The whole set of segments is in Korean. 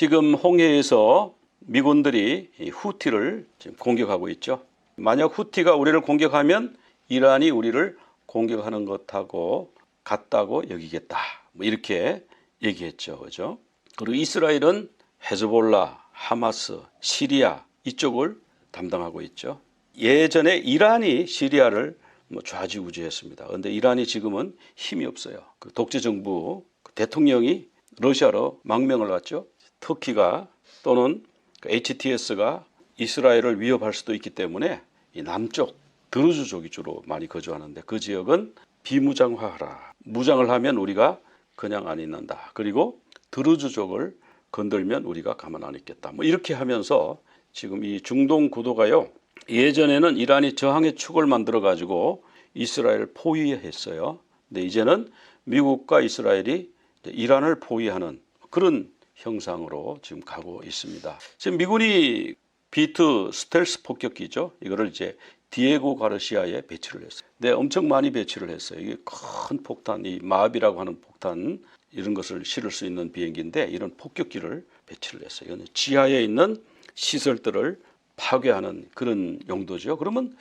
지금 홍해에서 미군들이 이 후티를 지금 공격하고 있죠. 만약 후티가 우리를 공격하면 이란이 우리를 공격하는 것하고 같다고 여기겠다. 뭐 이렇게 얘기했죠. 그죠? 그리고 이스라엘은 헤즈볼라, 하마스, 시리아 이쪽을 담당하고 있죠. 예전에 이란이 시리아를 좌지우지했습니다. 그런데 이란이 지금은 힘이 없어요. 그 독재 정부 대통령이 러시아로 망명을 갔죠. 터키가 또는 HTS가 이스라엘을 위협할 수도 있기 때문에 이 남쪽 드루즈족이 주로 많이 거주하는데 그 지역은 비무장화하라. 무장을 하면 우리가 그냥 안 있는다. 그리고 드루즈족을 건들면 우리가 가만 안 있겠다. 뭐 이렇게 하면서 지금 이 중동 구도가요. 예전에는 이란이 저항의 축을 만들어 가지고 이스라엘을 포위했어요. 근데 이제는 미국과 이스라엘이 이란을 포위하는 그런 형상으로 지금 가고 있습니다. 지금 미군이 B2 스텔스 폭격기죠. 이거를 이제 디에고 가르시아에 배치를 했어요. 근데 엄청 많이 배치를 했어요. 이게 큰 폭탄, 이 마비라고 하는 폭탄 이런 것을 실을 수 있는 비행기인데 이런 폭격기를 배치를 했어요. 이건 지하에 있는 시설들을 파괴하는 그런 용도죠. 그러면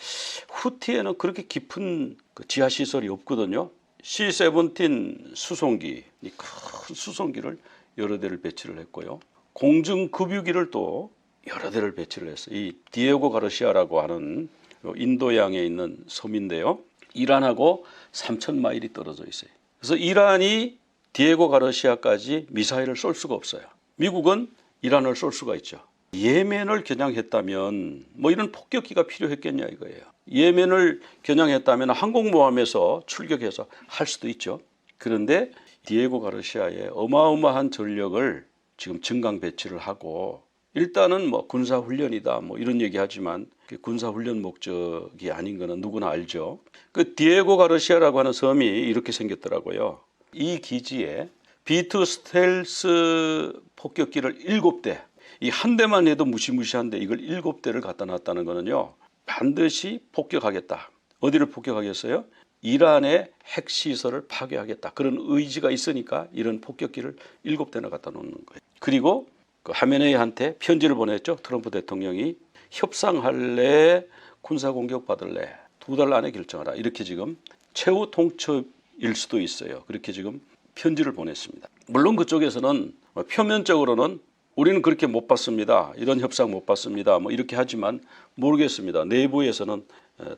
후티에는 그렇게 깊은 그 지하 시설이 없거든요. C-17 수송기, 이 큰 수송기를 여러 대를 배치를 했고요. 공중급유기를 또 여러 대를 배치를 했어요. 이 디에고 가르시아라고 하는 인도양에 있는 섬인데요. 이란하고 3,000마일이 떨어져 있어요. 그래서 이란이 디에고 가르시아까지 미사일을 쏠 수가 없어요. 미국은 이란을 쏠 수가 있죠. 예멘을 겨냥했다면 뭐 이런 폭격기가 필요했겠냐 이거예요. 예멘을 겨냥했다면 항공모함에서 출격해서 할 수도 있죠. 그런데 디에고 가르시아의 어마어마한 전력을 지금 증강 배치를 하고 일단은 뭐 군사훈련이다 뭐 이런 얘기하지만 군사훈련 목적이 아닌 거는 누구나 알죠. 그 디에고 가르시아라고 하는 섬이 이렇게 생겼더라고요. 이 기지에 B2 스텔스 폭격기를 7대, 이 한 대만 해도 무시무시한데 이걸 7대를 갖다 놨다는 거는요. 반드시 폭격하겠다. 어디를 폭격하겠어요? 이란의 핵시설을 파괴하겠다. 그런 의지가 있으니까 이런 폭격기를 7대나 갖다 놓는 거예요. 그리고 그 하메네이한테 편지를 보냈죠. 트럼프 대통령이 협상할래, 군사공격 받을래 2달 안에 결정하라. 이렇게 지금 최후 통첩일 수도 있어요. 그렇게 지금 편지를 보냈습니다. 물론 그쪽에서는 표면적으로는 우리는 그렇게 못 받습니다. 이런 협상 못 받습니다. 뭐 이렇게 하지만 모르겠습니다. 내부에서는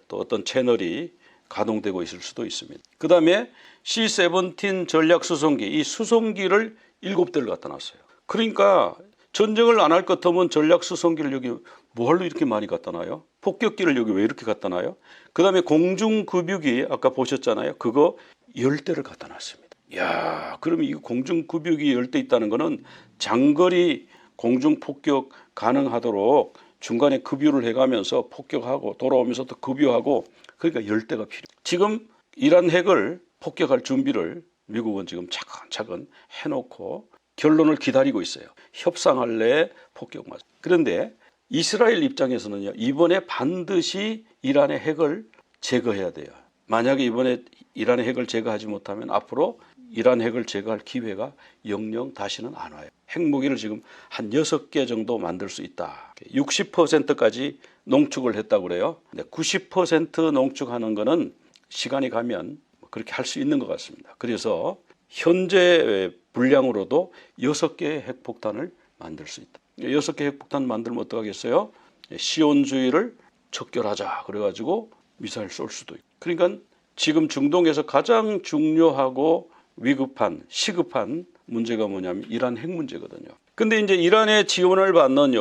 또 어떤 채널이 가동되고 있을 수도 있습니다. 그 다음에 C-17 전략 수송기, 이 수송기를 7대를 갖다 놨어요. 그러니까 전쟁을 안 할 것 같으면 전략 수송기를 여기 뭐하러 이렇게 많이 갖다 놔요? 폭격기를 여기 왜 이렇게 갖다 놔요? 그 다음에 공중급유기 아까 보셨잖아요. 그거 10대를 갖다 놨습니다. 야, 그러면 이 공중급유기 10대 있다는 거는 장거리 공중폭격 가능하도록 중간에 급유를 해가면서 폭격하고 돌아오면서 또 급유하고 그러니까 10대가 필요해요. 지금 이란 핵을 폭격할 준비를 미국은 지금 차근차근 해놓고 결론을 기다리고 있어요. 협상할래 폭격 맞아. 그런데 이스라엘 입장에서는요. 이번에 반드시 이란의 핵을 제거해야 돼요. 만약에 이번에 이란의 핵을 제거하지 못하면 앞으로 이란 핵을 제거할 기회가 영영 다시는 안 와요. 핵무기를 지금 한 6개 정도 만들 수 있다. 60%까지 농축을 했다고 그래요. 90% 농축하는 거는 시간이 가면 그렇게 할 수 있는 것 같습니다. 그래서 현재 분량으로도 6개의 핵폭탄을 만들 수 있다. 6개 핵폭탄 만들면 어떡하겠어요? 시온주의를 척결하자. 그래가지고 미사일 쏠 수도 있고. 그러니까 지금 중동에서 가장 중요하고 위급한 시급한 문제가 뭐냐면 이란 핵 문제거든요. 근데 이제 이란의 지원을 받는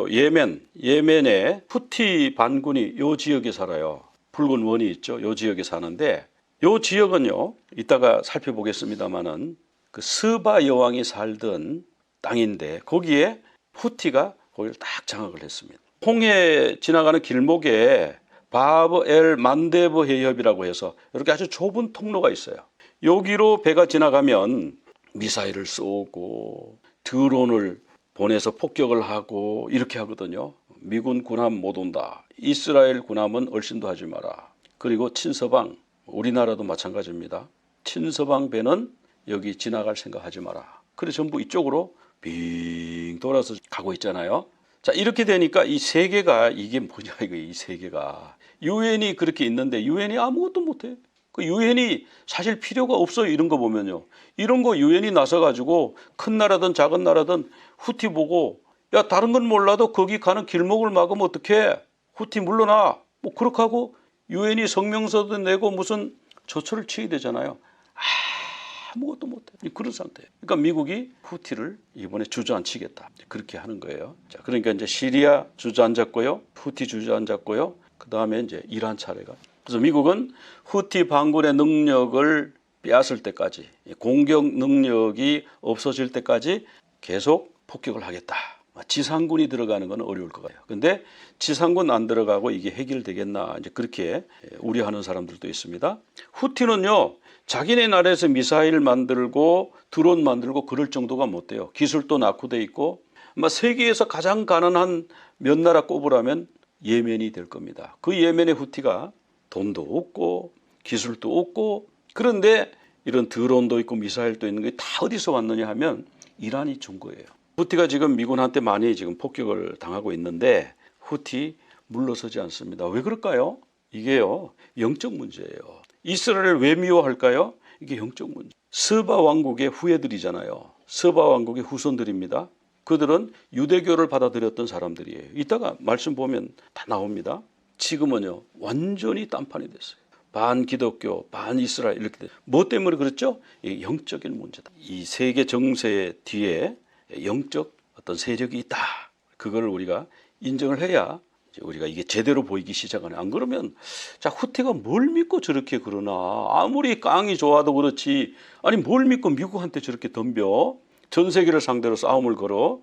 예멘의 후티 반군이 요 지역에 살아요. 붉은 원이 있죠. 요 지역에 사는데 요 지역은요. 이따가 살펴보겠습니다만은 그 스바 여왕이 살던 땅인데 거기에 후티가 거기를 딱 장악을 했습니다. 홍해 지나가는 길목에 바브 엘 만데브 해협이라고 해서 이렇게 아주 좁은 통로가 있어요. 여기로 배가 지나가면 미사일을 쏘고 드론을 보내서 폭격을 하고 이렇게 하거든요. 미군 군함 못 온다. 이스라엘 군함은 얼씬도 하지 마라. 그리고 친서방, 우리나라도 마찬가지입니다. 친서방 배는 여기 지나갈 생각하지 마라. 그래서 전부 이쪽으로 빙 돌아서 가고 있잖아요. 자, 이렇게 되니까 이 세계가 이게 뭐냐 이거 이 세계가 유엔이 그렇게 있는데 유엔이 아무것도 못해. 그 유엔이 사실 필요가 없어요. 이런 거 보면요. 이런 거 유엔이 나서 가지고 큰 나라든 작은 나라든 후티 보고 야 다른 건 몰라도 거기 가는 길목을 막으면 어떡해. 후티 물러나. 뭐 그렇게 하고 유엔이 성명서도 내고 무슨 조처를 취해야 되잖아요. 아무것도 못해. 그런 상태예요. 그러니까 미국이 후티를 이번에 주저앉히겠다. 그렇게 하는 거예요. 자, 그러니까 이제 시리아 주저앉았고요. 후티 주저앉았고요. 그 다음에 이제 이란 차례가. 그래서 미국은 후티 반군의 능력을 빼앗을 때까지, 공격 능력이 없어질 때까지 계속 폭격을 하겠다. 지상군이 들어가는 건 어려울 것 같아요. 근데 지상군 안 들어가고 이게 해결되겠나 이제 그렇게 우려하는 사람들도 있습니다. 후티는요, 자기네 나라에서 미사일 만들고 드론 만들고 그럴 정도가 못 돼요. 기술도 낙후돼 있고 세계에서 가장 가난한 몇 나라 꼽으라면 예멘이 될 겁니다. 그 예멘의 후티가 돈도 없고 기술도 없고 그런데 이런 드론도 있고 미사일도 있는 게 다 어디서 왔느냐 하면 이란이 준 거예요. 후티가 지금 미군한테 많이 지금 폭격을 당하고 있는데 후티 물러서지 않습니다. 왜 그럴까요? 이게요, 영적 문제예요. 이스라엘을 왜 미워할까요? 이게 영적 문제. 스바 왕국의 후예들이잖아요. 스바 왕국의 후손들입니다. 그들은 유대교를 받아들였던 사람들이에요. 이따가 말씀 보면 다 나옵니다. 지금은요 완전히 딴판이 됐어요. 반 기독교, 반 이스라엘 이렇게 돼요. 뭐 때문에 그렇죠? 이 영적인 문제다. 이 세계 정세 뒤에 영적 어떤 세력이 있다. 그걸 우리가 인정을 해야 우리가 이게 제대로 보이기 시작하네. 안 그러면 자 후티가 뭘 믿고 저렇게 그러나 아무리 깡이 좋아도 그렇지 아니 뭘 믿고 미국한테 저렇게 덤벼 전 세계를 상대로 싸움을 걸어.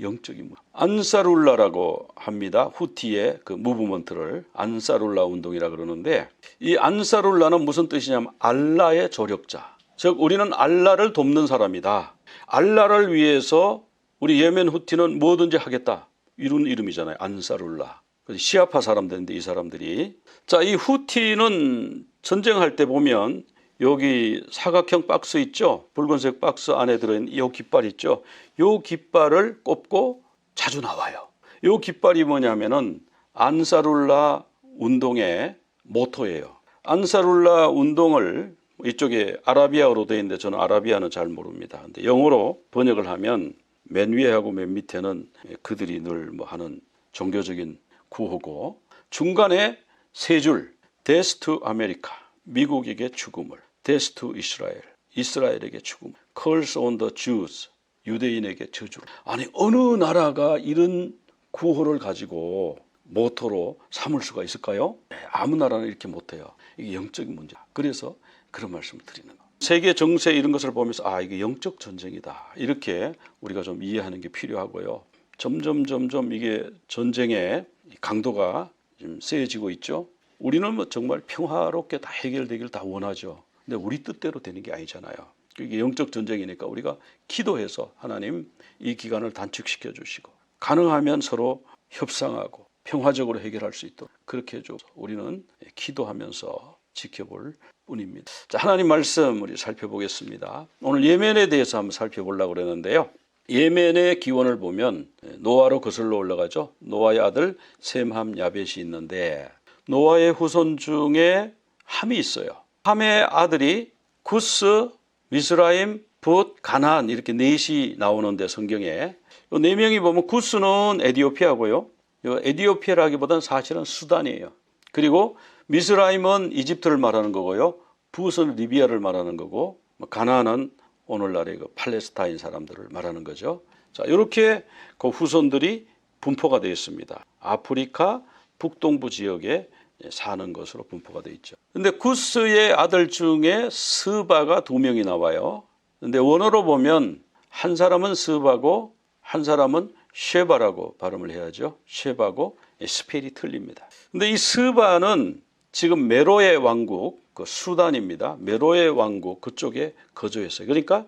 영적인 문제. 안사룰라라고 합니다. 후티의 그 무브먼트를 안사룰라 운동이라 그러는데 이 안사룰라는 무슨 뜻이냐면 알라의 조력자. 즉 우리는 알라를 돕는 사람이다. 알라를 위해서 우리 예멘 후티는 뭐든지 하겠다. 이런 이름이잖아요. 안사룰라. 시아파 사람들인데 이 사람들이. 자, 이 후티는 전쟁할 때 보면 여기 사각형 박스 있죠. 붉은색 박스 안에 들어있는 이 깃발 있죠. 이 깃발을 꼽고 자주 나와요. 이 깃발이 뭐냐면은 안사룰라 운동의 모토예요. 안사룰라 운동을 이쪽에 아라비아어로 되어 있는데 저는 아라비아는 잘 모릅니다. 근데 영어로 번역을 하면 맨 위에하고 맨 밑에는 그들이 늘 뭐 하는 종교적인 구호고 중간에 세 줄 Death to America 미국에게 죽음을 Death to Israel 이스라엘에게 죽음 Curse on the Jews 유대인에게 저주를. 아니 어느 나라가 이런 구호를 가지고 모토로 삼을 수가 있을까요? 아무 나라는 이렇게 못해요. 이게 영적인 문제. 그래서 그런 말씀을 드리는 거예요. 세계 정세 이런 것을 보면서 아 이게 영적 전쟁이다 이렇게 우리가 좀 이해하는 게 필요하고요. 점점 이게 전쟁의 강도가 좀 세지고 있죠. 우리는 뭐 정말 평화롭게 다 해결되기를 다 원하죠. 근데 우리 뜻대로 되는 게 아니잖아요. 이게 영적 전쟁이니까 우리가 기도해서 하나님 이 기간을 단축시켜 주시고 가능하면 서로 협상하고 평화적으로 해결할 수 있도록 그렇게 해줘. 우리는 기도하면서 지켜볼 뿐입니다. 자, 하나님 말씀 우리 살펴보겠습니다. 오늘 예멘에 대해서 한번 살펴보려고 그러는데요. 예멘의 기원을 보면 노아로 거슬러 올라가죠. 노아의 아들 셈함 야벳이 있는데 노아의 후손 중에 함이 있어요. 함의 아들이 구스, 미스라임, 붓, 가나안 이렇게 넷이 나오는데 성경에 이 네 명이 보면 구스는 에디오피아고요. 에디오피아라기보다는 사실은 수단이에요. 그리고 미스라임은 이집트를 말하는 거고요. 붓은 리비아를 말하는 거고 가나안은 오늘날의 그 팔레스타인 사람들을 말하는 거죠. 자, 이렇게 그 후손들이 분포가 되어 있습니다. 아프리카 북동부 지역에 사는 것으로 분포가 되어 있죠. 근데 구스의 아들 중에 스바가 두 명이 나와요. 근데 원어로 보면 한 사람은 스바고 한 사람은 쉐바라고 발음을 해야죠. 쉐바고 스펠이 틀립니다. 근데 이 스바는 지금 메로의 왕국 그 수단입니다. 메로의 왕국 그쪽에 거주했어요. 그러니까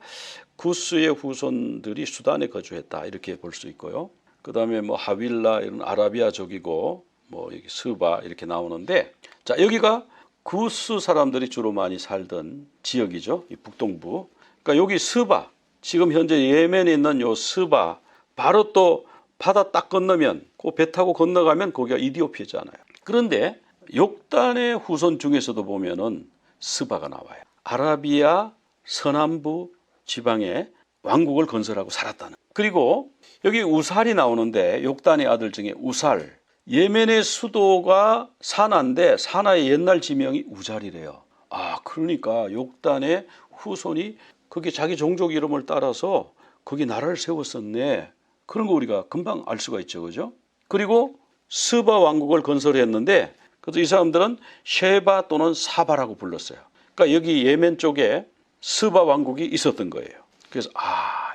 구스의 후손들이 수단에 거주했다 이렇게 볼 수 있고요. 그 다음에 뭐 하윌라 이런 아라비아족이고 뭐 여기 스바 이렇게 나오는데 자 여기가 구스 사람들이 주로 많이 살던 지역이죠. 이 북동부. 그러니까 여기 스바 지금 현재 예멘에 있는 요 스바, 바로 또 바다 딱 건너면 그 배 타고 건너가면 거기가 이디오피아잖아요. 그런데 욕단의 후손 중에서도 보면은 스바가 나와요. 아라비아 서남부 지방에 왕국을 건설하고 살았다는. 그리고 여기 우살이 나오는데 욕단의 아들 중에 우살. 예멘의 수도가 사나인데 사나의 옛날 지명이 우잘이래요. 아, 그러니까 욕단의 후손이 거기 자기 종족 이름을 따라서 거기 나라를 세웠었네. 그런 거 우리가 금방 알 수가 있죠, 그죠? 그리고 스바 왕국을 건설했는데, 그래서 이 사람들은 쉐바 또는 사바라고 불렀어요. 그러니까 여기 예멘 쪽에 스바 왕국이 있었던 거예요. 그래서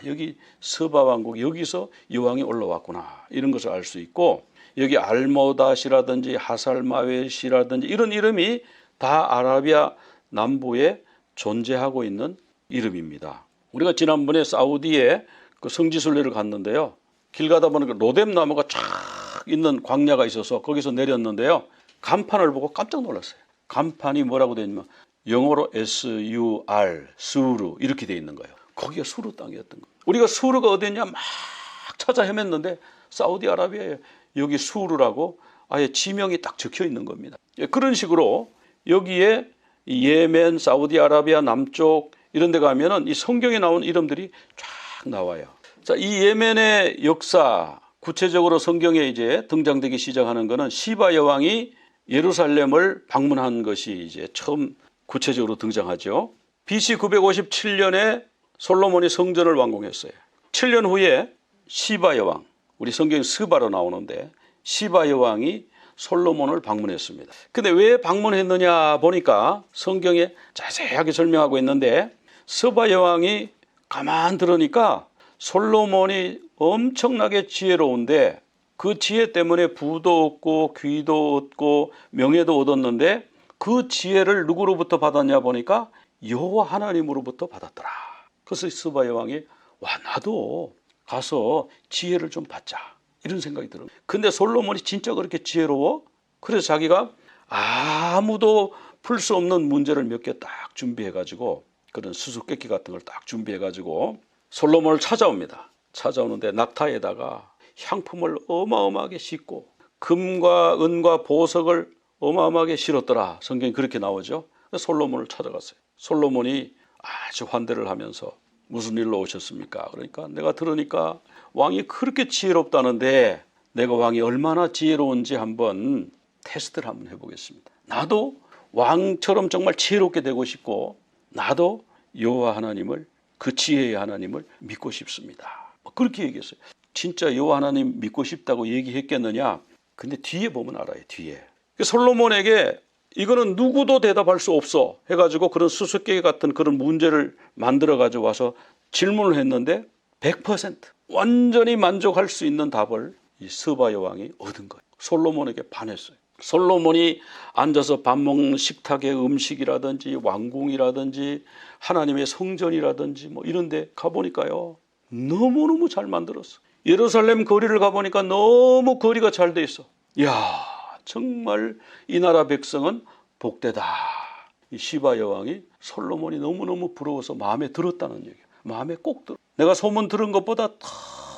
여기 스바 왕국, 여기서 여왕이 올라왔구나, 이런 것을 알 수 있고, 여기 알모닷이라든지 하살마웻이라든지 이런 이름이 다 아라비아 남부에 존재하고 있는 이름입니다. 우리가 지난번에 사우디에 그 성지순례를 갔는데요. 길 가다 보니까 로뎀 나무가 쫙 있는 광야가 있어서 거기서 내렸는데요. 간판을 보고 깜짝 놀랐어요. 간판이 뭐라고 되어 있냐면 영어로 SUR, 수르 이렇게 되어 있는 거예요. 거기가 수르 땅이었던 거예요. 우리가 수르가 어디냐 막 찾아 헤맸는데 사우디아라비아에 여기 수르라고 아예 지명이 딱 적혀 있는 겁니다. 그런 식으로 여기에 예멘, 사우디아라비아 남쪽 이런 데 가면은 이 성경에 나온 이름들이 쫙 나와요. 자, 이 예멘의 역사, 구체적으로 성경에 이제 등장되기 시작하는 것은 시바 여왕이 예루살렘을 방문한 것이 이제 처음 구체적으로 등장하죠. BC 957년에 솔로몬이 성전을 완공했어요. 7년 후에 시바 여왕, 우리 성경에 스바로 나오는데 시바 여왕이 솔로몬을 방문했습니다. 근데 왜 방문했느냐 보니까 성경에 자세하게 설명하고 있는데, 스바 여왕이 가만 들으니까 솔로몬이 엄청나게 지혜로운데 그 지혜 때문에 부도 얻고 귀도 얻고 명예도 얻었는데 그 지혜를 누구로부터 받았냐 보니까 여호와 하나님으로부터 받았더라. 그래서 스바 여왕이 나도 가서 지혜를 좀 받자, 이런 생각이 들어요. 근데 솔로몬이 진짜 그렇게 지혜로워? 그래서 자기가 아무도 풀 수 없는 문제를 몇 개 딱 준비해가지고, 그런 수수께끼 같은 걸 딱 준비해가지고 솔로몬을 찾아옵니다. 찾아오는데 낙타에다가 향품을 어마어마하게 싣고 금과 은과 보석을 어마어마하게 실었더라. 성경이 그렇게 나오죠. 솔로몬을 찾아갔어요. 솔로몬이 아주 환대를 하면서 무슨 일로 오셨습니까? 그러니까 내가 들으니까 왕이 그렇게 지혜롭다는데 내가 왕이 얼마나 지혜로운지 한번 테스트를 한번 해보겠습니다. 나도 왕처럼 정말 지혜롭게 되고 싶고 나도 여호와 하나님을, 그 지혜의 하나님을 믿고 싶습니다. 그렇게 얘기했어요. 진짜 여호와 하나님 믿고 싶다고 얘기했겠느냐? 근데 뒤에 보면 알아요. 뒤에 솔로몬에게 이거는 누구도 대답할 수 없어 해가지고 그런 수수께끼 같은 그런 문제를 만들어 가지고 와서 질문을 했는데 100% 완전히 만족할 수 있는 답을 이 스바 여왕이 얻은 거예요. 솔로몬에게 반했어요. 솔로몬이 앉아서 밥 먹는 식탁의 음식이라든지 왕궁이라든지 하나님의 성전이라든지 뭐 이런 데 가보니까요, 너무너무 잘 만들었어. 예루살렘 거리를 가보니까 너무 거리가 잘 돼 있어. 이야, 정말 이 나라 백성은 복되다. 이 시바 여왕이 솔로몬이 너무너무 부러워서 마음에 들었다는 얘기예요. 마음에 꼭 들어. 내가 소문 들은 것보다 더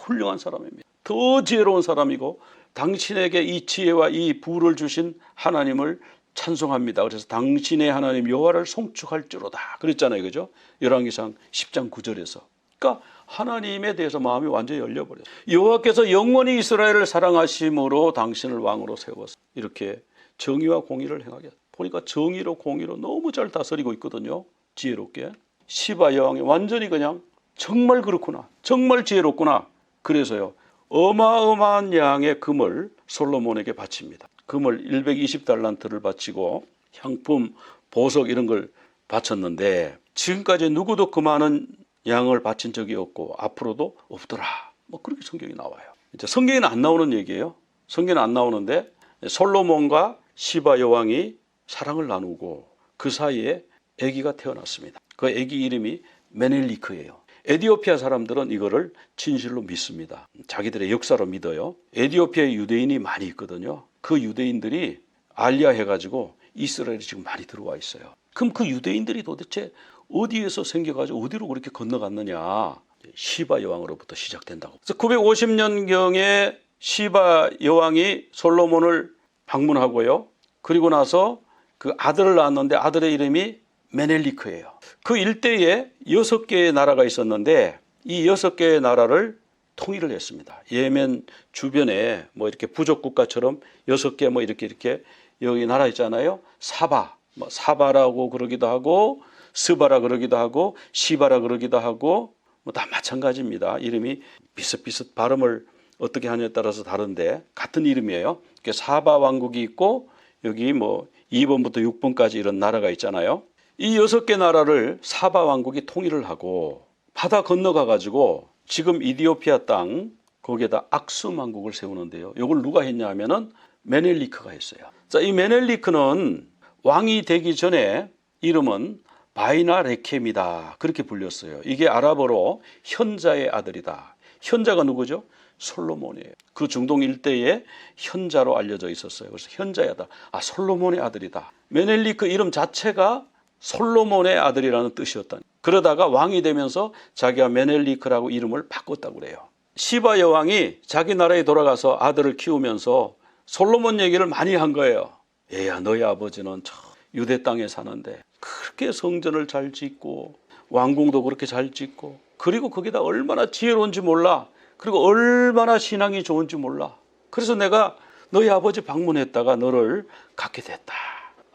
훌륭한 사람입니다. 더 지혜로운 사람이고 당신에게 이 지혜와 이 부를 주신 하나님을 찬송합니다. 그래서 당신의 하나님 여호와를 송축할지로다 그랬잖아요, 그죠? 열왕기상 10장 9절에서. 그러니까 하나님에 대해서 마음이 완전히 열려버려요. 여호와께서 영원히 이스라엘을 사랑하심으로 당신을 왕으로 세웠어. 이렇게 정의와 공의를 행하게. 보니까 정의로 공의로 너무 잘 다스리고 있거든요. 지혜롭게. 시바 여왕이 완전히 그냥 정말 그렇구나, 정말 지혜롭구나. 그래서요, 어마어마한 양의 금을 솔로몬에게 바칩니다. 금을 120달란트를 바치고 향품, 보석 이런 걸 바쳤는데 지금까지 누구도 그 많은 양을 바친 적이 없고 앞으로도 없더라. 뭐 그렇게 성경이 나와요. 이제 성경에는 안 나오는 얘기예요. 성경에는 안 나오는데 솔로몬과 시바 여왕이 사랑을 나누고 그 사이에 아기가 태어났습니다. 그 아기 이름이 메넬리크예요. 에티오피아 사람들은 이거를 진실로 믿습니다. 자기들의 역사로 믿어요. 에티오피아에 유대인이 많이 있거든요. 그 유대인들이 알리아 해가지고 이스라엘이 지금 많이 들어와 있어요. 그럼 그 유대인들이 도대체 어디에서 생겨가지고 어디로 그렇게 건너갔느냐? 시바 여왕으로부터 시작된다고. 그래서 950년경에 시바 여왕이 솔로몬을 방문하고요. 그리고 나서 그 아들을 낳았는데 아들의 이름이 메넬리크예요. 그 일대에 6개의 나라가 있었는데 이 6개의 나라를 통일을 했습니다. 예멘 주변에 뭐 이렇게 부족 국가처럼 6개 뭐 이렇게 여기 나라 있잖아요. 사바, 뭐 사바라고 그러기도 하고 스바라 그러기도 하고 시바라 그러기도 하고 뭐 다 마찬가지입니다. 이름이 비슷비슷 발음을 어떻게 하냐에 따라서 다른데 같은 이름이에요. 사바 왕국이 있고 여기 뭐 2번부터 6번까지 이런 나라가 있잖아요. 이 6개 나라를 사바 왕국이 통일을 하고 바다 건너가 가지고 지금 이디오피아 땅 거기에다 악숨 왕국을 세우는데요. 이걸 누가 했냐 하면은 메넬리크가 했어요. 자, 이 메넬리크는 왕이 되기 전에 이름은 바이나 레켐이다 그렇게 불렸어요. 이게 아랍어로 현자의 아들이다. 현자가 누구죠? 솔로몬이에요. 그 중동 일대에 현자로 알려져 있었어요. 그래서 현자의 아들, 솔로몬의 아들이다. 메넬리크 이름 자체가 솔로몬의 아들이라는 뜻이었다. 그러다가 왕이 되면서 자기가 메넬리크라고 이름을 바꿨다고 그래요. 시바 여왕이 자기 나라에 돌아가서 아들을 키우면서 솔로몬 얘기를 많이 한 거예요. 얘야, 너희 아버지는 저 유대 땅에 사는데 그렇게 성전을 잘 짓고 왕궁도 그렇게 잘 짓고 그리고 거기다 얼마나 지혜로운지 몰라. 그리고 얼마나 신앙이 좋은지 몰라. 그래서 내가 너희 아버지 방문했다가 너를 갖게 됐다.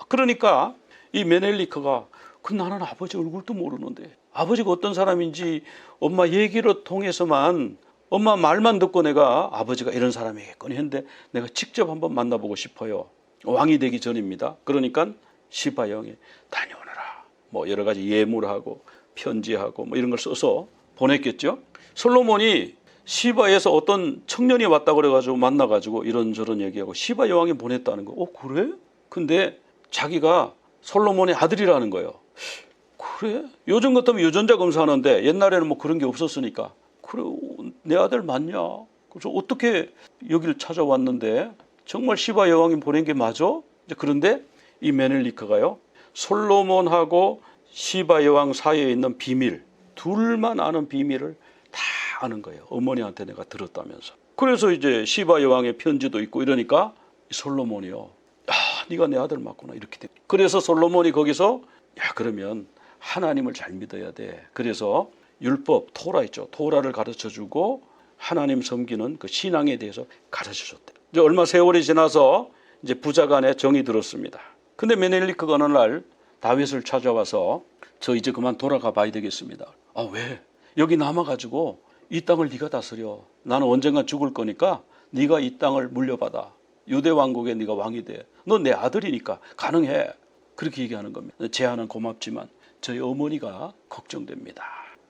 그러니까 이 메넬리크가 나는 아버지 얼굴도 모르는데 아버지가 어떤 사람인지 엄마 얘기를 통해서만 엄마 말만 듣고 내가 아버지가 이런 사람이겠거니 했는데 내가 직접 한번 만나보고 싶어요. 왕이 되기 전입니다. 그러니까 시바 여왕이 다녀오너라. 뭐 여러 가지 예물하고 편지하고 뭐 이런 걸 써서 보냈겠죠. 솔로몬이 시바에서 어떤 청년이 왔다고 그래가지고 만나가지고 이런저런 얘기하고 시바 여왕이 보냈다는 거. 그래? 근데 자기가 솔로몬의 아들이라는 거예요. 그래? 요즘 같으면 유전자 검사하는데 옛날에는 뭐 그런 게 없었으니까 그래 내 아들 맞냐? 그래서 어떻게 여기를 찾아왔는데 정말 시바 여왕이 보낸 게 맞아? 그런데 이 메넬리크가요 솔로몬하고 시바 여왕 사이에 있는 비밀 둘만 아는 비밀을 다 아는 거예요. 어머니한테 내가 들었다면서. 그래서 이제 시바 여왕의 편지도 있고 이러니까 솔로몬이요. 네가 내 아들 맞구나 이렇게 돼. 그래서 솔로몬이 거기서 그러면 하나님을 잘 믿어야 돼. 그래서 율법 토라 있죠. 토라를 가르쳐주고 하나님 섬기는 그 신앙에 대해서 가르쳐줬대. 이제 얼마 세월이 지나서 이제 부자간에 정이 들었습니다. 근데 메넬리크가 어느 날 다윗을 찾아와서 저 이제 그만 돌아가 봐야 되겠습니다. 왜? 여기 남아가지고 이 땅을 네가 다스려. 나는 언젠가 죽을 거니까 네가 이 땅을 물려받아. 유대 왕국에 네가 왕이 돼. 너 내 아들이니까 가능해. 그렇게 얘기하는 겁니다. 제안은 고맙지만 저희 어머니가 걱정됩니다.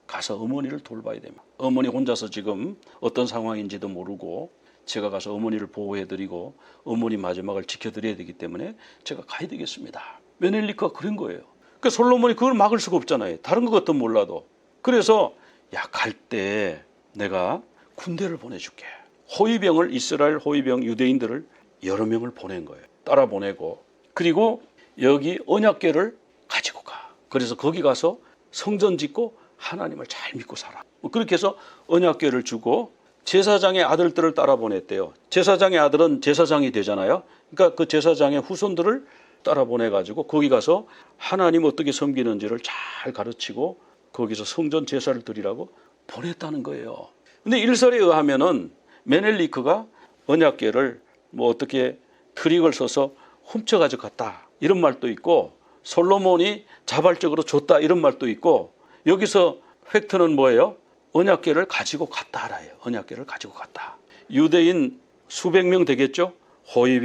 가서 어머니를 돌봐야 됩니다. 어머니 혼자서 지금 어떤 상황인지도 모르고 제가 가서 어머니를 보호해드리고 어머니 마지막을 지켜드려야 되기 때문에 제가 가야 되겠습니다. 메넬리크가 그런 거예요. 그러니까 솔로몬이 그걸 막을 수가 없잖아요. 다른 것 같으면 몰라도. 그래서 갈 때 내가 군대를 보내줄게. 호위병을 이스라엘 호위병 유대인들을 여러 명을 보낸 거예요. 따라 보내고 그리고 여기 언약궤를 가지고 가. 그래서 거기 가서 성전 짓고 하나님을 잘 믿고 살아. 그렇게 해서 언약궤를 주고 제사장의 아들들을 따라 보냈대요. 제사장의 아들은 제사장이 되잖아요. 그러니까 그 제사장의 후손들을 따라 보내가지고 거기 가서 하나님 어떻게 섬기는지를 잘 가르치고 거기서 성전 제사를 드리라고 보냈다는 거예요. 근데 일설에 의하면은 메넬리크가 언약궤를 뭐 어떻게 트릭을 써서 훔쳐가지고 갔다 이런 말도 있고 솔로몬이 자발적으로 줬다 이런 말도 있고 여기서 팩트는 뭐예요? 언약궤를 가지고 갔다라예요. 언약궤를 가지고 갔다. 유대인 수백 명 되겠죠?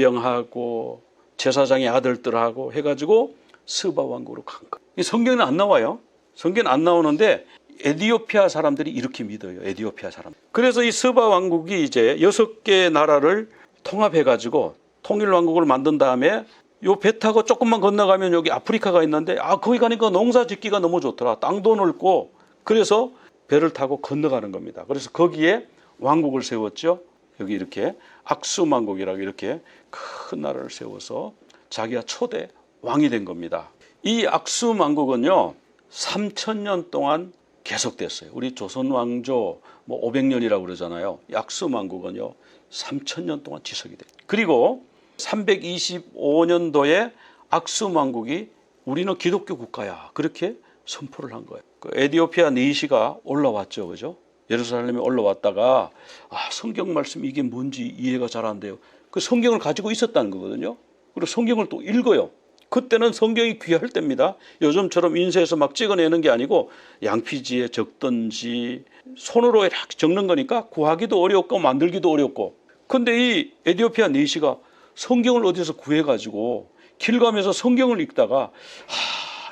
호위병하고 제사장의 아들들하고 해가지고 스바 왕국으로 간 거예요. 성경에는 안 나와요. 성경은 안 나오는데 에디오피아 사람들이 이렇게 믿어요. 에디오피아 사람. 그래서 이 스바 왕국이 이제 6개 나라를 통합해가지고 통일왕국을 만든 다음에 요 배 타고 조금만 건너가면 여기 아프리카가 있는데 거기 가니까 농사 짓기가 너무 좋더라. 땅도 넓고 그래서 배를 타고 건너가는 겁니다. 그래서 거기에 왕국을 세웠죠. 여기 이렇게 악숨 왕국이라고 이렇게 큰 나라를 세워서 자기가 초대 왕이 된 겁니다. 이 악숨 왕국은요 3000년 동안 계속됐어요. 우리 조선 왕조 뭐 500년이라고 그러잖아요. 약수 왕국은요 3000년 동안 지속이 돼요. 그리고 325년도에 악수 왕국이 우리는 기독교 국가야 그렇게 선포를 한 거예요. 그 에디오피아 니시가 올라왔죠, 그죠? 예루살렘에 올라왔다가 성경 말씀 이게 뭔지 이해가 잘 안 돼요. 그 성경을 가지고 있었다는 거거든요. 그리고 성경을 또 읽어요. 그때는 성경이 귀할 때입니다. 요즘처럼 인쇄해서 막 찍어내는 게 아니고 양피지에 적든지 손으로 이렇게 적는 거니까 구하기도 어렵고 만들기도 어렵고. 근데 이 에디오피아 니시가 성경을 어디서 구해가지고 길 가면서 성경을 읽다가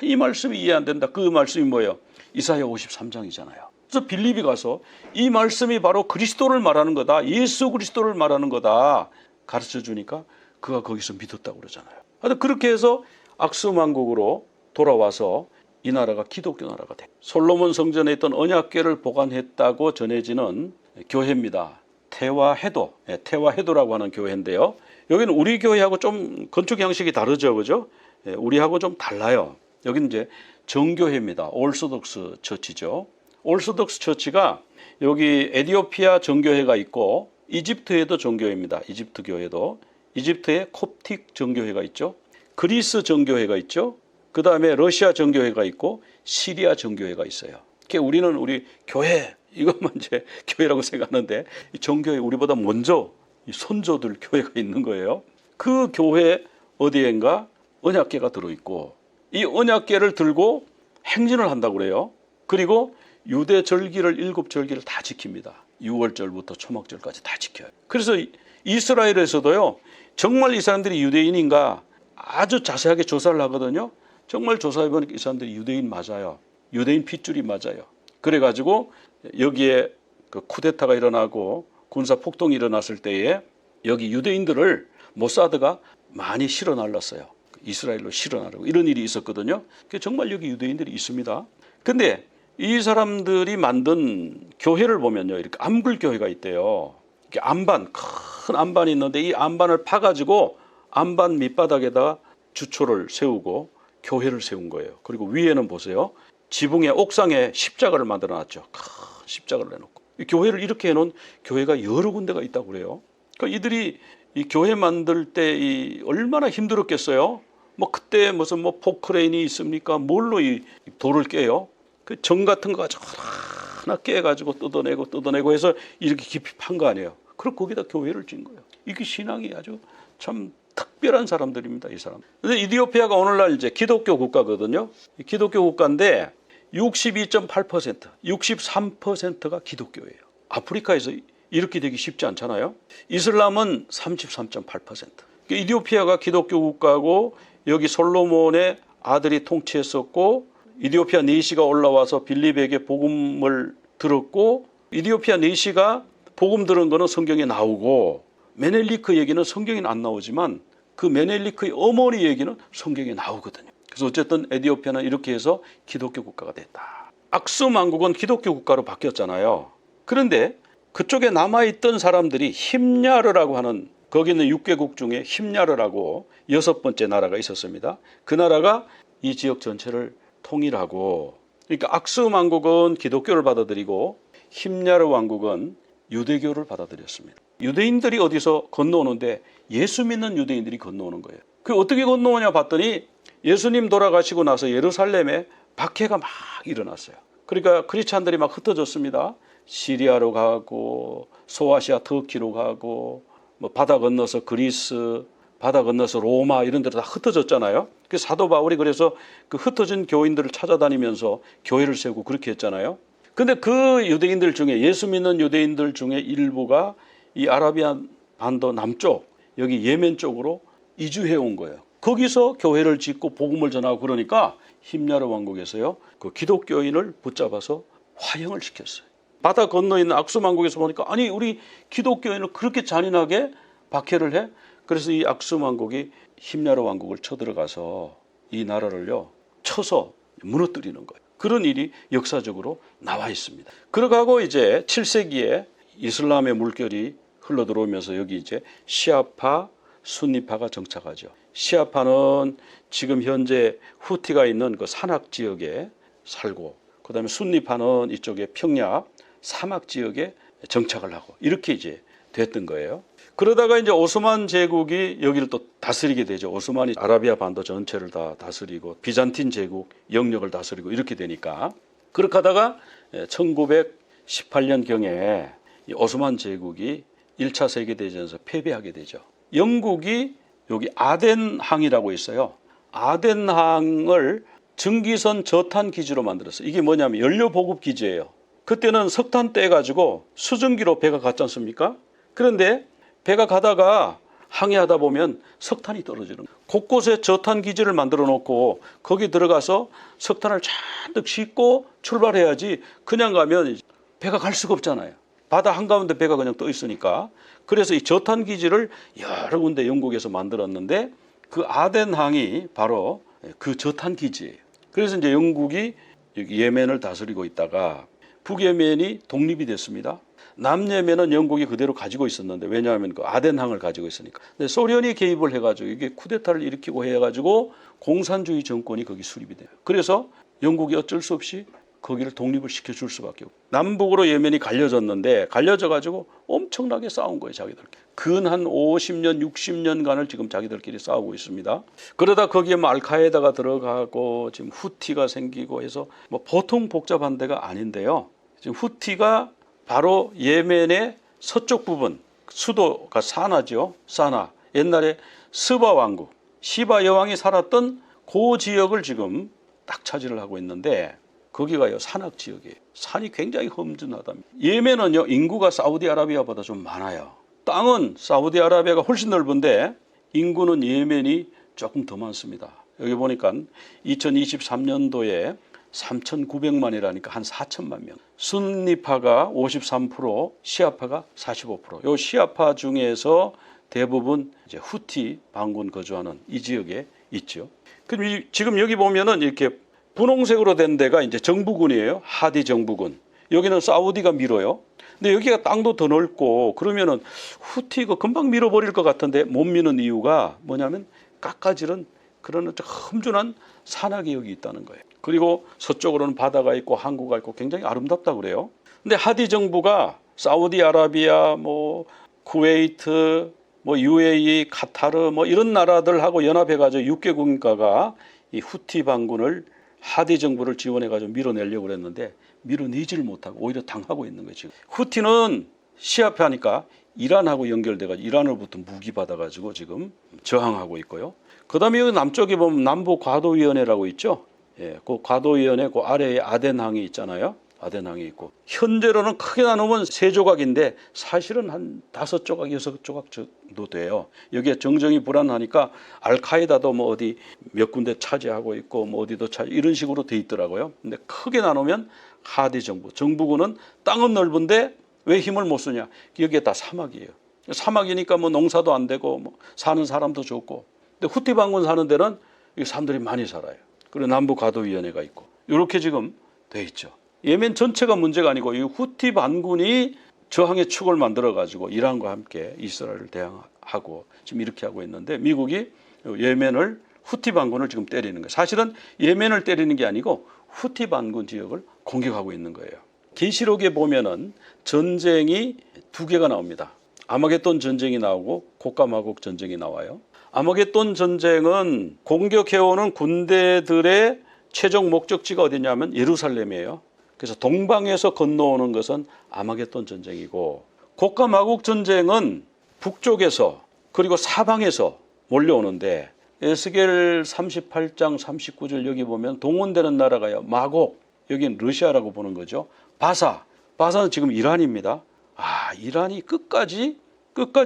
이 말씀이 이해 안 된다. 그 말씀이 뭐예요? 이사야 53장이잖아요. 그래서 빌립이 가서 이 말씀이 바로 그리스도를 말하는 거다. 예수 그리스도를 말하는 거다. 가르쳐 주니까 그가 거기서 믿었다고 그러잖아요. 하여튼 그렇게 해서 악수왕국으로 돌아와서 이 나라가 기독교 나라가 돼. 솔로몬 성전에 있던 언약궤를 보관했다고 전해지는 교회입니다. 태화해도라고 하는 교회인데요. 여기는 우리 교회하고 좀 건축 양식이 다르죠, 그죠? 우리하고 좀 달라요. 여기는 이제 정교회입니다. 올소독스 처치죠. 올소독스 처치가 여기 에디오피아 정교회가 있고 이집트에도 정교회입니다. 이집트 교회도. 이집트에 콥틱 정교회가 있죠. 그리스 정교회가 있죠. 그 다음에 러시아 정교회가 있고 시리아 정교회가 있어요. 우리는 우리 교회 이것만 이제 교회라고 생각하는데 이 정교회 우리보다 먼저 이 선조들 교회가 있는 거예요. 그 교회 어디엔가 언약궤가 들어있고 이 언약궤를 들고 행진을 한다고 그래요. 그리고 유대 절기를 7절기를 다 지킵니다. 6월절부터 초막절까지 다 지켜요. 그래서 이스라엘에서도요. 정말 이 사람들이 유대인인가 아주 자세하게 조사를 하거든요. 정말 조사해보니까 이 사람들이 유대인 맞아요. 유대인 핏줄이 맞아요. 그래가지고 여기에 그 쿠데타가 일어나고 군사 폭동이 일어났을 때에 여기 유대인들을 모사드가 많이 실어 날랐어요. 이스라엘로 실어 나르고 이런 일이 있었거든요. 정말 여기 유대인들이 있습니다. 근데 이 사람들이 만든 교회를 보면요. 이렇게 암굴교회가 있대요. 이렇게 안반, 큰 안반이 있는데 이 안반을 파가지고 안반 밑바닥에다가 주초를 세우고 교회를 세운 거예요. 그리고 위에는 보세요. 지붕에 옥상에 십자가를 만들어 놨죠. 큰 십자가를 내놓고. 이 교회를 이렇게 해놓은 교회가 여러 군데가 있다고 그래요. 그러니까 이들이 이 교회 만들 때 얼마나 힘들었겠어요. 뭐 그때 무슨 뭐 포크레인이 있습니까? 뭘로 이 돌을 깨요? 그 정 같은 거 가지고 하나 깨가지고 뜯어내고 해서 이렇게 깊이 판 거 아니에요. 그리고 거기다 교회를 진 거예요. 이게 신앙이 아주 참 특별한 사람들입니다, 이 사람. 근데 이디오피아가 오늘날 이제 기독교 국가거든요. 기독교 국가인데 62.8%, 63%가 기독교예요. 아프리카에서 이렇게 되기 쉽지 않잖아요. 이슬람은 33.8%. 이디오피아가 기독교 국가고 여기 솔로몬의 아들이 통치했었고 이디오피아 니시가 올라와서 빌립에게 복음을 들었고 이디오피아 니시가 복음 들은 거는 성경에 나오고 메넬리크 얘기는 성경에 안 나오지만 그 메넬리크의 어머니 얘기는 성경에 나오거든요. 그래서 어쨌든 에디오피아는 이렇게 해서 기독교 국가가 됐다. 악수 왕국은 기독교 국가로 바뀌었잖아요. 그런데 그쪽에 남아있던 사람들이 힘야르라고 하는 거기는 6개국 중에 힘야르라고 6번째 나라가 있었습니다. 그 나라가 이 지역 전체를 통일하고 그러니까 악수 왕국은 기독교를 받아들이고 힘야르 왕국은 유대교를 받아들였습니다. 유대인들이 어디서 건너오는데 예수 믿는 유대인들이 건너오는 거예요. 그 어떻게 건너오냐 봤더니 예수님 돌아가시고 나서 예루살렘에 박해가 막 일어났어요. 그러니까 크리스찬들이 막 흩어졌습니다. 시리아로 가고 소아시아 터키로 가고 뭐 바다 건너서 그리스 바다 건너서 로마 이런 데로 다 흩어졌잖아요. 그 사도 바울이 그래서 그 흩어진 교인들을 찾아다니면서 교회를 세우고 그렇게 했잖아요. 근데 그 유대인들 중에 예수 믿는 유대인들 중에 일부가 이 아라비안 반도 남쪽 여기 예멘 쪽으로 이주해 온 거예요. 거기서 교회를 짓고 복음을 전하고 그러니까 힘야르 왕국에서요 그 기독교인을 붙잡아서 화형을 시켰어요. 바다 건너 있는 악수 왕국에서 보니까 아니 우리 기독교인을 그렇게 잔인하게 박해를 해? 그래서 이 악수 왕국이 힘야르 왕국을 쳐들어가서 이 나라를요 쳐서 무너뜨리는 거예요. 그런 일이 역사적으로 나와 있습니다. 그러고 이제 7세기에 이슬람의 물결이 흘러들어오면서 여기 이제 시아파, 순니파가 정착하죠. 시아파는 지금 현재 후티가 있는 그 산악 지역에 살고 그다음에 순립하는 이쪽에 평야 사막 지역에 정착을 하고 이렇게 이제 됐던 거예요. 그러다가 이제 오스만 제국이 여기를 또 다스리게 되죠. 오스만이 아라비아 반도 전체를 다 다스리고 비잔틴 제국 영역을 다스리고 이렇게 되니까 그렇게 하다가 1918년경에 오스만 제국이 1차 세계대전에서 패배하게 되죠. 영국이 여기 아덴항이라고 있어요. 아덴항을 증기선 저탄 기지로 만들었어요. 이게 뭐냐면 연료 보급 기지예요. 그때는 석탄 떼가지고 수증기로 배가 갔지 않습니까? 그런데 배가 가다가 항해하다 보면 석탄이 떨어지는 거예요. 곳곳에 저탄 기지를 만들어 놓고 거기 들어가서 석탄을 잔뜩 싣고 출발해야지 그냥 가면 배가 갈 수가 없잖아요. 바다 한가운데 배가 그냥 떠 있으니까. 그래서 이 저탄 기지를 여러 군데 영국에서 만들었는데 그 아덴항이 바로 그 저탄 기지예요. 그래서 이제 영국이 여기 예멘을 다스리고 있다가 북예멘이 독립이 됐습니다. 남예멘은 영국이 그대로 가지고 있었는데 왜냐하면 그 아덴항을 가지고 있으니까. 근데 소련이 개입을 해가지고 이게 쿠데타를 일으키고 해가지고 공산주의 정권이 거기 수립이 돼요. 그래서 영국이 어쩔 수 없이 거기를 독립을 시켜줄 수밖에 없고 남북으로 예멘이 갈려졌는데 갈려져가지고 엄청나게 싸운 거예요. 자기들. 근 한 50년 60년간을 지금 자기들끼리 싸우고 있습니다. 그러다 거기에 뭐 알카에다가 들어가고 지금 후티가 생기고 해서 뭐 보통 복잡한 데가 아닌데요. 지금 후티가 바로 예멘의 서쪽 부분 수도가 사나죠. 사나. 옛날에 스바 왕국 시바 여왕이 살았던 그 지역을 지금 딱 차지를 하고 있는데 거기가요 산악 지역이에요. 산이 굉장히 험준하답니다. 예멘은요 인구가 사우디아라비아보다 좀 많아요. 땅은 사우디아라비아가 훨씬 넓은데 인구는 예멘이 조금 더 많습니다. 여기 보니까 2023년도에 3,900만이라니까 한 4천만 명. 순니파가 53%, 시아파가 45%. 요 시아파 중에서 대부분 이제 후티 반군 거주하는 이 지역에 있죠. 그럼 지금 여기 보면은 이렇게 분홍색으로 된 데가 이제 정부군이에요. 하디 정부군. 여기는 사우디가 밀어요. 근데 여기가 땅도 더 넓고 그러면은 후티가 금방 밀어버릴 것 같은데 못 미는 이유가 뭐냐면 깎아지른 그런 험준한 산악이 여기 있다는 거예요. 그리고 서쪽으로는 바다가 있고 항구가 있고 굉장히 아름답다고 그래요. 근데 하디 정부가 사우디아라비아, 뭐 쿠웨이트, 뭐 UAE, 카타르 뭐 이런 나라들하고 연합해가지고 6개국가가 이 후티 반군을 하디 정부를 지원해가지고 밀어내려고 그랬는데 밀어내지를 못하고 오히려 당하고 있는 거예요. 지금 후티는 시아파니까 이란하고 연결돼가지고 이란으로부터 무기 받아가지고 지금 저항하고 있고요. 그다음에 여기 남쪽에 보면 남부 과도위원회라고 있죠. 예, 그 과도위원회 그 아래에 아덴항이 있잖아요. 아덴항이 있고 현재로는 크게 나누면 3조각인데 사실은 한 5조각, 6조각 정도 돼요. 여기에 정정이 불안하니까 알카에다도 뭐 어디 몇 군데 차지하고 있고 뭐 어디도 차지 이런 식으로 돼 있더라고요. 근데 크게 나누면 하디 정부, 정부군은 땅은 넓은데 왜 힘을 못 쓰냐? 여기에 다 사막이에요. 사막이니까 뭐 농사도 안 되고 뭐 사는 사람도 적고. 근데 후티 반군 사는 데는 사람들이 많이 살아요. 그리고 남부 과도위원회가 있고 이렇게 지금 돼 있죠. 예멘 전체가 문제가 아니고 이 후티 반군이 저항의 축을 만들어 가지고 이란과 함께 이스라엘을 대항하고 지금 이렇게 하고 있는데 미국이 예멘을 후티 반군을 지금 때리는 거예요. 사실은 예멘을 때리는 게 아니고 후티 반군 지역을 공격하고 있는 거예요. 계시록에 보면은 전쟁이 2개가 나옵니다. 아마겟돈 전쟁이 나오고 곡가마곡 전쟁이 나와요. 아마겟돈 전쟁은 공격해오는 군대들의 최종 목적지가 어디냐면 예루살렘이에요. 그래서 동방에서 건너오는 것은 아마겟돈 전쟁이고 곡가마곡 전쟁은 북쪽에서 그리고 사방에서 몰려오는데 에스겔 38장 39절 여기 보면 동원되는 나라가요. 마곡, 여기는 러시아라고 보는 거죠. 바사는 지금 이란입니다. 아, 이란이 끝까지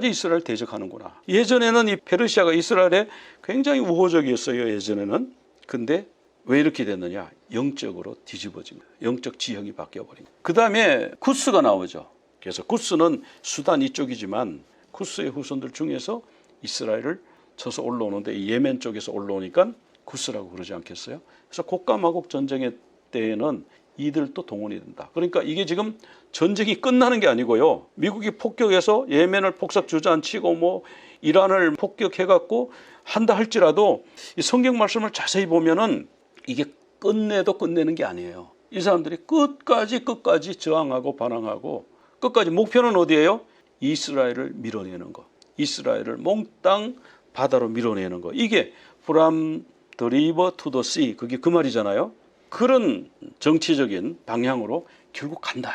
이스라엘 대적하는구나. 예전에는 이 페르시아가 이스라엘에 굉장히 우호적이었어요. 예전에는. 근데 왜 이렇게 됐느냐? 영적으로 뒤집어진 거예요. 영적 지형이 바뀌어버린 거예요. 그 다음에 쿠스가 나오죠. 그래서 쿠스는 수단 이쪽이지만 쿠스의 후손들 중에서 이스라엘을 쳐서 올라오는데 예멘 쪽에서 올라오니까 쿠스라고 그러지 않겠어요? 그래서 곡가마곡 전쟁의 때에는 이들도 동원이 된다. 그러니까 이게 지금 전쟁이 끝나는 게 아니고요. 미국이 폭격해서 예멘을 폭삭 주저앉히고 뭐 이란을 폭격해갖고 한다 할지라도 이 성경 말씀을 자세히 보면은 이게 끝내도 끝내는 게 아니에요. 이 사람들이 끝까지 저항하고 반항하고 끝까지 목표는 어디예요? 이스라엘을 밀어내는 거. 이스라엘을 몽땅 바다로 밀어내는 거. 이게 from the river to the sea. 그게 그 말이잖아요. 그런 정치적인 방향으로 결국 간다.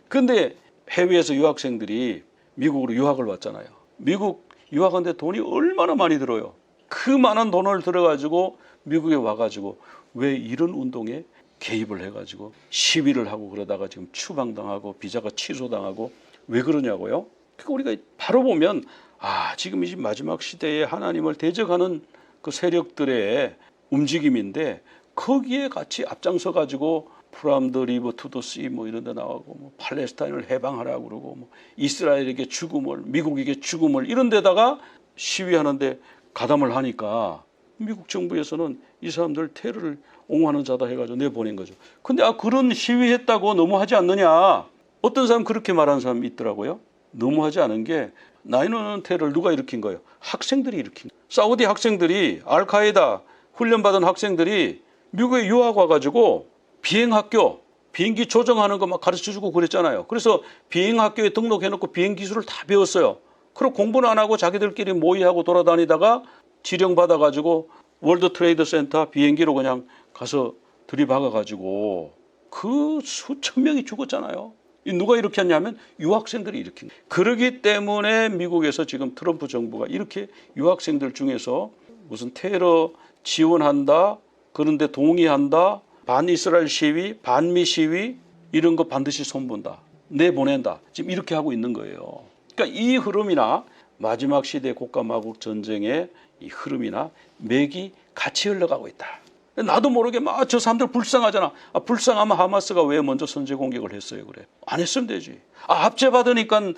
근데 해외에서 유학생들이 미국으로 유학을 왔잖아요. 미국 유학하는데 돈이 얼마나 많이 들어요. 그 많은 돈을 들어가지고 미국에 와가지고 왜 이런 운동에 개입을 해가지고 시위를 하고 그러다가 지금 추방당하고 비자가 취소당하고 왜 그러냐고요. 그러니까 우리가 바로 보면 지금 이 마지막 시대에 하나님을 대적하는 그 세력들의 움직임인데 거기에 같이 앞장서 가지고 from the river to the sea 뭐 이런 데 나오고 뭐 팔레스타인을 해방하라고 그러고 뭐 이스라엘에게 죽음을 미국에게 죽음을 이런 데다가 시위하는데 가담을 하니까 미국 정부에서는 이 사람들 테러를 옹호하는 자다 해가지고 내보낸 거죠. 근데 그런 시위했다고 너무하지 않느냐. 어떤 사람 그렇게 말하는 사람이 있더라고요. 너무하지 않은 게 9/11 테러를 누가 일으킨 거예요? 학생들이 일으킨 거예요. 사우디 학생들이 알카에다 훈련받은 학생들이 미국에 유학 와가지고 비행학교 비행기 조정하는 거 막 가르쳐주고 그랬잖아요. 그래서 비행학교에 등록해놓고 비행기술을 다 배웠어요. 그리고 공부는 안 하고 자기들끼리 모의하고 돌아다니다가 지령받아가지고 월드 트레이드 센터 비행기로 그냥 가서 들이박아가지고 그 수천 명이 죽었잖아요. 누가 이렇게 했냐면 유학생들이 일으킨 거예요. 그러기 때문에 미국에서 지금 트럼프 정부가 이렇게 유학생들 중에서 무슨 테러 지원한다, 그런데 동의한다, 반이스라엘 시위, 반미 시위 이런 거 반드시 손본다, 내보낸다. 지금 이렇게 하고 있는 거예요. 그러니까 이 흐름이나 마지막 시대 국가마국 전쟁의 이 흐름이나 맥이 같이 흘러가고 있다. 나도 모르게 막 저 사람들 불쌍하잖아. 불쌍하면 하마스가 왜 먼저 선제 공격을 했어요? 그래. 안 했으면 되지. 압제받으니까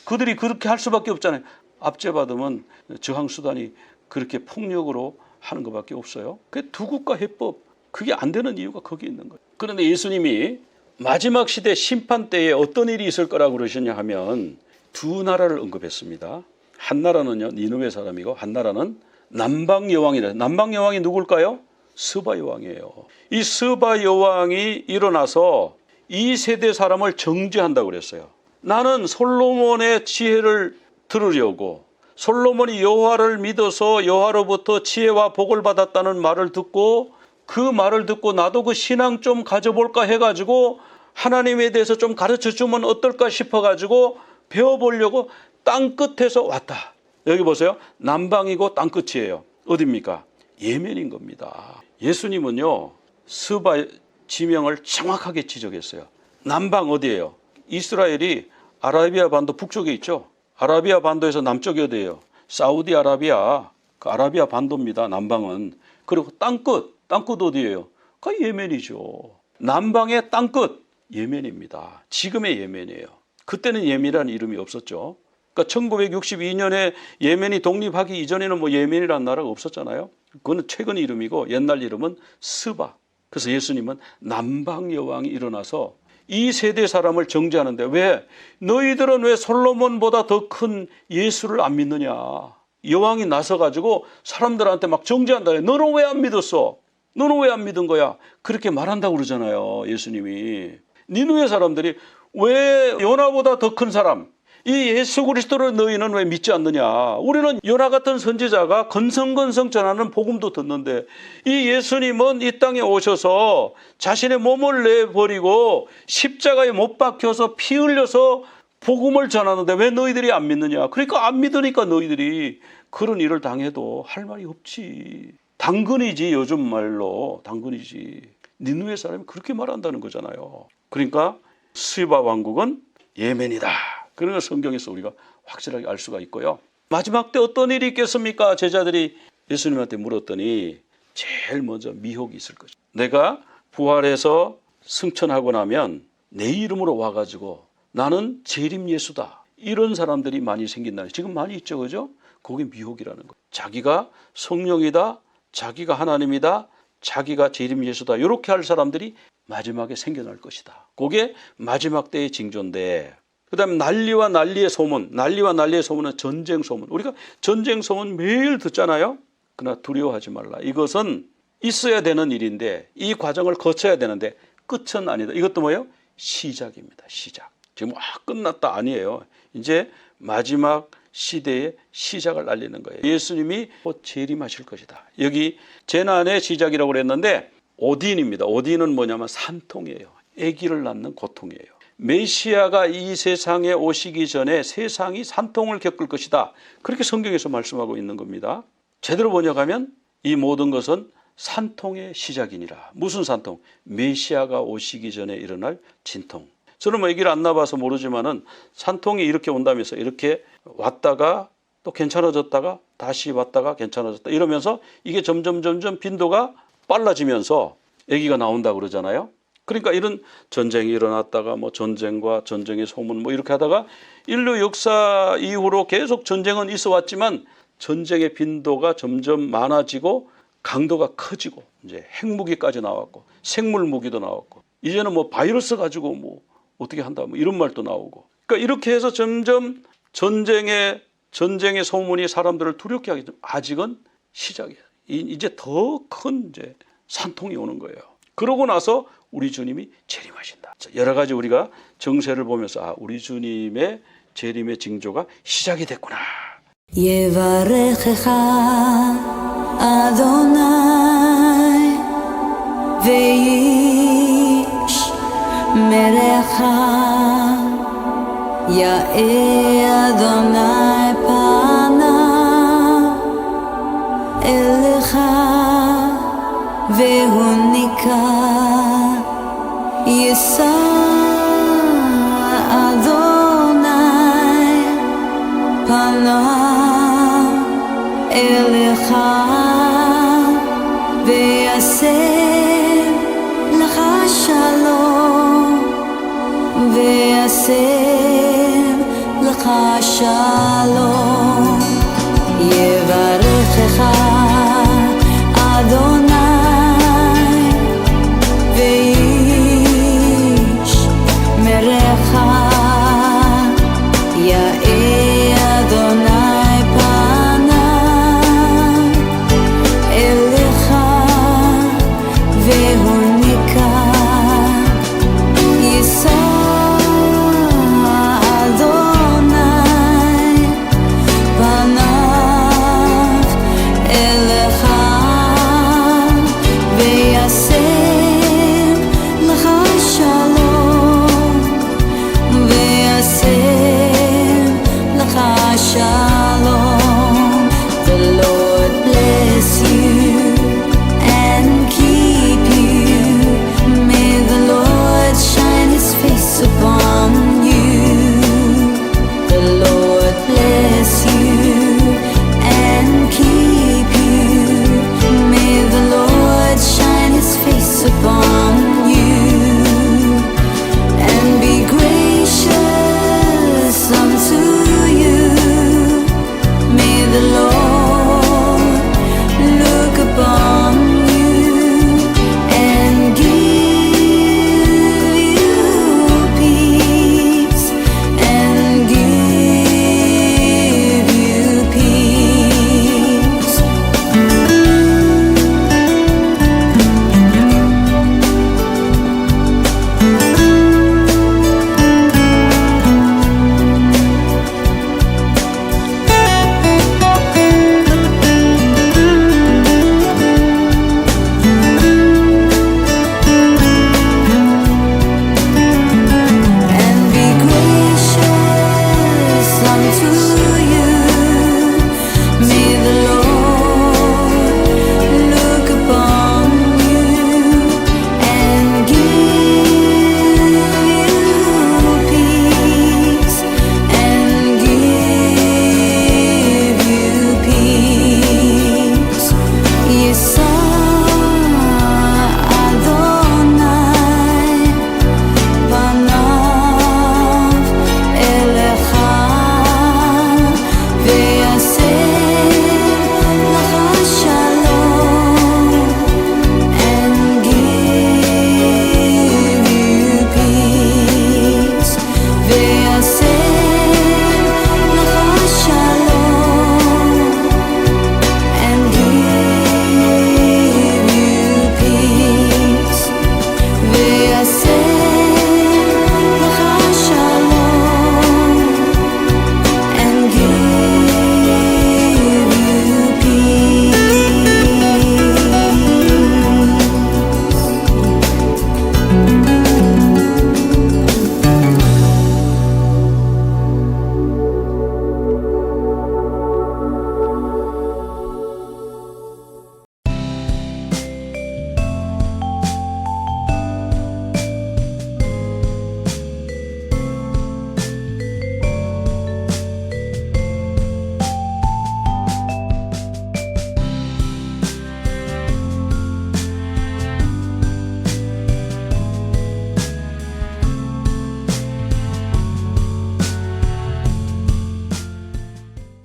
그들이 그렇게 할 수밖에 없잖아요. 압제받으면 저항 수단이 그렇게 폭력으로 하는 것밖에 없어요. 그 두 국가 해법 그게 안 되는 이유가 거기 있는 거예요. 그런데 예수님이 마지막 시대 심판 때에 어떤 일이 있을 거라고 그러셨냐 하면 두 나라를 언급했습니다. 한 나라는요 니느웨 사람이고 한 나라는 남방 여왕이래. 남방 여왕이 누굴까요? 스바 여왕이에요. 이 스바 여왕이 일어나서 이 세대 사람을 정죄한다고 그랬어요. 나는 솔로몬의 지혜를 들으려고 솔로몬이 여호와를 믿어서 여호와로부터 지혜와 복을 받았다는 말을 듣고 그 말을 듣고 나도 그 신앙 좀 가져볼까 해가지고 하나님에 대해서 좀 가르쳐주면 어떨까 싶어가지고 배워보려고 땅끝에서 왔다. 여기 보세요. 남방이고 땅끝이에요. 어디입니까? 예멘인 겁니다. 예수님은요 스바 지명을 정확하게 지적했어요. 남방 어디예요? 이스라엘이 아라비아 반도 북쪽에 있죠. 아라비아 반도에서 남쪽이 어디예요? 사우디아라비아, 그 아라비아 반도입니다. 남방은. 그리고 땅끝 어디예요? 그 예멘이죠. 남방의 땅끝 예멘입니다. 지금의 예멘이에요. 그때는 예멘이라는 이름이 없었죠. 그러니까 1962년에 예멘이 독립하기 이전에는 뭐 예멘이라는 나라가 없었잖아요. 그거는 최근 이름이고 옛날 이름은 스바. 그래서 예수님은 남방 여왕이 일어나서 이 세대 사람을 정죄하는데 왜 너희들은 왜 솔로몬보다 더 큰 예수를 안 믿느냐. 여왕이 나서가지고 사람들한테 막 정죄한다. 너는 왜 안 믿었어? 너는 왜 안 믿은 거야? 그렇게 말한다고 그러잖아요. 예수님이. 니느웨 사람들이 왜 요나보다 더 큰 사람 이 예수 그리스도를 너희는 왜 믿지 않느냐. 우리는 요나 같은 선지자가 건성건성 전하는 복음도 듣는데 이 예수님은 이 땅에 오셔서 자신의 몸을 내버리고 십자가에 못 박혀서 피 흘려서 복음을 전하는데 왜 너희들이 안 믿느냐. 그러니까 안 믿으니까 너희들이 그런 일을 당해도 할 말이 없지. 당근이지. 요즘 말로 당근이지. 니느웨 사람이 그렇게 말한다는 거잖아요. 그러니까 스바 왕국은 예멘이다. 그런 걸 성경에서 우리가 확실하게 알 수가 있고요. 마지막 때 어떤 일이 있겠습니까? 제자들이 예수님한테 물었더니 제일 먼저 미혹이 있을 것이다. 내가 부활해서 승천하고 나면 내 이름으로 와가지고 나는 재림 예수다. 이런 사람들이 많이 생긴다. 지금 많이 있죠. 그죠? 그게 미혹이라는 거예요. 자기가 성령이다. 자기가 하나님이다. 자기가 재림 예수다. 이렇게 할 사람들이 마지막에 생겨날 것이다. 그게 마지막 때의 징조인데 그 다음에 난리와 난리의 소문. 난리와 난리의 소문은 전쟁 소문. 우리가 전쟁 소문 매일 듣잖아요. 그러나 두려워하지 말라. 이것은 있어야 되는 일인데 이 과정을 거쳐야 되는데 끝은 아니다. 이것도 뭐예요? 시작입니다. 시작. 지금 끝났다 아니에요. 이제 마지막 시대의 시작을 알리는 거예요. 예수님이 곧 재림하실 것이다. 여기 재난의 시작이라고 그랬는데 오딘입니다. 오딘은 뭐냐면 산통이에요. 아기를 낳는 고통이에요. 메시아가 이 세상에 오시기 전에 세상이 산통을 겪을 것이다. 그렇게 성경에서 말씀하고 있는 겁니다. 제대로 번역하면 이 모든 것은 산통의 시작이니라. 무슨 산통? 메시아가 오시기 전에 일어날 진통. 저는 뭐 아기를 안 낳아봐서 모르지만은 산통이 이렇게 온다면서 이렇게 왔다가 또 괜찮아졌다가 다시 왔다가 괜찮아졌다 이러면서 이게 점점 빈도가 빨라지면서 아기가 나온다고 그러잖아요. 그러니까 이런 전쟁이 일어났다가 뭐 전쟁과 전쟁의 소문 뭐 이렇게 하다가 인류 역사 이후로 계속 전쟁은 있어 왔지만 전쟁의 빈도가 점점 많아지고 강도가 커지고 이제 핵무기까지 나왔고 생물 무기도 나왔고 이제는 뭐 바이러스 가지고 뭐 어떻게 한다 뭐 이런 말도 나오고 그러니까 이렇게 해서 점점 전쟁의 소문이 사람들을 두렵게 하기 좀 아직은 시작이에요. 이제 더 큰 이제 산통이 오는 거예요. 그러고 나서 우리 주님이 재림하신다. 여러 가지 우리가 정세를 보면서 우리 주님의 재림의 징조가 시작이 됐구나. 예바레checha Adonai veish merecha Ya'eh Adonai panav elecha vehu nikar Yisa Adonai panav elecha ve'aseh lecha shalom ve'aseh lecha shalom